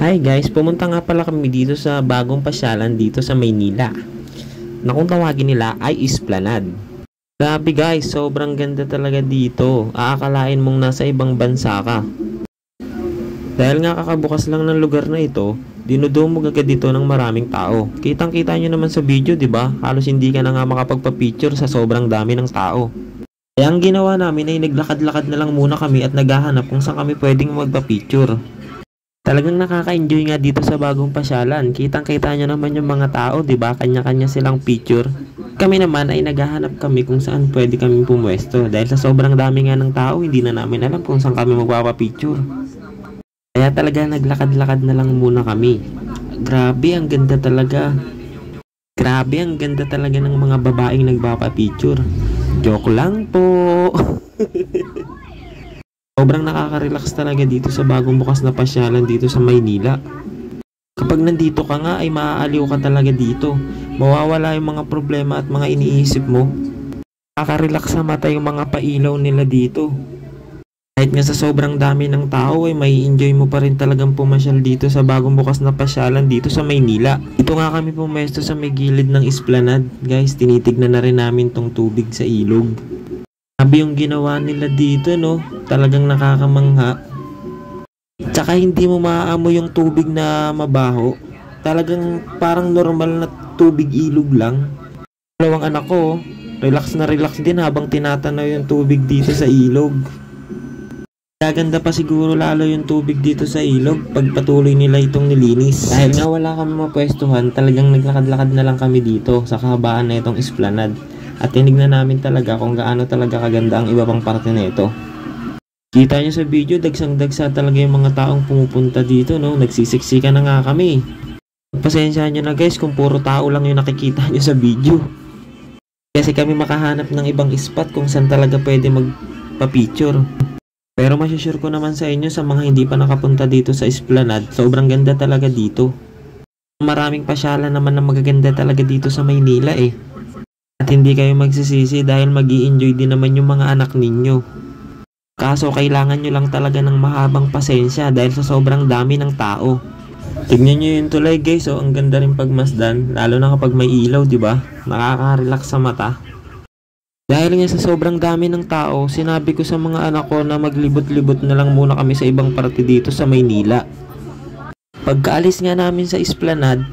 Hi guys, pumunta nga pala kami dito sa bagong pasyalan dito sa Maynila na kung tawagin nila ay Esplanade. Grabe guys, sobrang ganda talaga dito. Aakalain mong nasa ibang bansa ka. Dahil nga kakabukas lang ng lugar na ito, dinudumog agad dito ng maraming tao. Kitang kita nyo naman sa video, di ba? Halos hindi ka na nga makapagpa-picture sa sobrang dami ng tao. Kaya ang ginawa namin ay naglakad-lakad na lang muna kami at naghahanap kung saan kami pwedeng magpa-picture. Talagang nakaka-enjoy nga dito sa bagong pasyalan. Kitang-kita nyo naman yung mga tao, 'di ba? Kanya-kanya silang picture. Kami naman ay naghahanap kami kung saan pwede kami pumwesto. Dahil sa sobrang dami nga ng tao, hindi na namin alam kung saan kami magpapa-picture. Kaya talaga naglakad-lakad na lang muna kami. Grabe, ang ganda talaga. Grabe, ang ganda talaga ng mga babaeng nagpapa-picture. Joke lang po. Sobrang nakaka-relax talaga dito sa bagong bukas na pasyalan dito sa Maynila. Kapag nandito ka nga ay maaaliw ka talaga dito. Mawawala yung mga problema at mga iniisip mo. Nakaka-relax sa mata yung mga pailaw nila dito. Kahit nga sa sobrang dami ng tao ay may enjoy mo pa rin talagang pumasyal dito sa bagong bukas na pasyalan dito sa Maynila. Ito nga kami pumesto sa may gilid ng Esplanade. Guys, tinitignan na rin namin tong tubig sa ilog. Sabi yung ginawa nila dito, no? Talagang nakakamangha. Tsaka hindi mo maaamoy yung tubig na mabaho. Talagang parang normal na tubig ilog lang. Dalawang anak ko, relax na relax din habang tinatanaw yung tubig dito sa ilog. Gaganda pa siguro lalo yung tubig dito sa ilog pag patuloy nila itong nilinis. Dahil nga wala kami mapwestuhan, talagang naglakad-lakad na lang kami dito sa kahabaan na itong Esplanade. At tinignan namin talaga kung gaano talaga kaganda ang iba pang parte na ito. Kita nyo sa video, dagsang-dagsa talaga yung mga taong pumupunta dito, no? Nagsisiksika na nga kami. Pasensya nyo na guys kung puro tao lang yung nakikita nyo sa video. Kasi kami makahanap ng ibang spot kung saan talaga pwede magpa-picture. Pero masusure ko naman sa inyo sa mga hindi pa nakapunta dito sa Esplanade, sobrang ganda talaga dito. Maraming pasyalan naman na magaganda talaga dito sa Maynila eh. At hindi kayo magsisisi dahil mag-i-enjoy din naman yung mga anak ninyo. Kaso kailangan nyo lang talaga ng mahabang pasensya dahil sa sobrang dami ng tao. Tignan nyo yung tulay guys, oh, ang ganda rin pagmasdan, lalo na kapag may ilaw, di ba? Nakaka-relax sa mata. Dahil nga sa sobrang dami ng tao, sinabi ko sa mga anak ko na maglibot-libot na lang muna kami sa ibang parte dito sa Maynila. Pagkaalis nga namin sa Esplanade,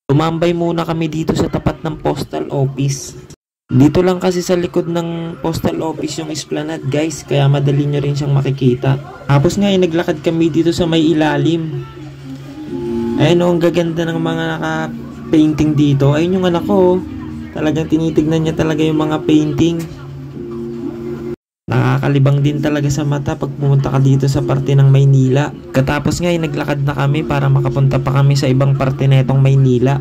tumambay muna kami dito sa tapat ng postal office. Dito lang kasi sa likod ng postal office yung Esplanade guys, kaya madali nyo rin siyang makikita. Tapos nga naglakad kami dito sa may ilalim. Ayun o, ang gaganda ng mga naka-painting dito. Ayun yung anak ko, talagang tinitignan niya talaga yung mga painting. Nakakalibang din talaga sa mata pag pumunta ka dito sa parte ng Maynila. Katapos nga naglakad na kami para makapunta pa kami sa ibang parte na itong Maynila.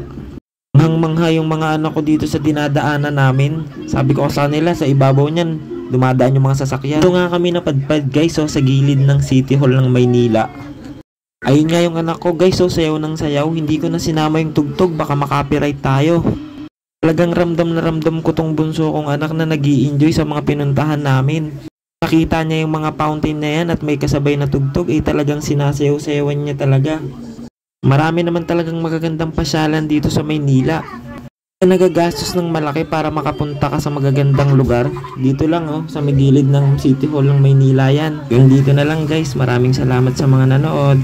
Manghang-mangha yung mga anak ko dito sa dinadaanan namin. Sabi ko sa nila, sa ibabaw niyan dumadaan yung mga sasakyan. Ito nga kami napadpad guys, sa gilid ng City Hall ng Maynila. Ayun nga yung anak ko guys, sayaw ng sayaw. Hindi ko na sinama yung tugtog, baka makapiright tayo. Talagang ramdam na ramdam ko tong bunso kong anak na nag-i-enjoy sa mga pinuntahan namin. Nakita niya yung mga fountain na yan at may kasabay na tugtog, talagang sinasayaw-sayawan niya talaga. Marami naman talagang magagandang pasyalan dito sa Maynila. Nagagastos ng malaki para makapunta ka sa magagandang lugar. Dito lang sa may gilid ng City Hall ng Maynila yan. Yung dito na lang guys, maraming salamat sa mga nanood.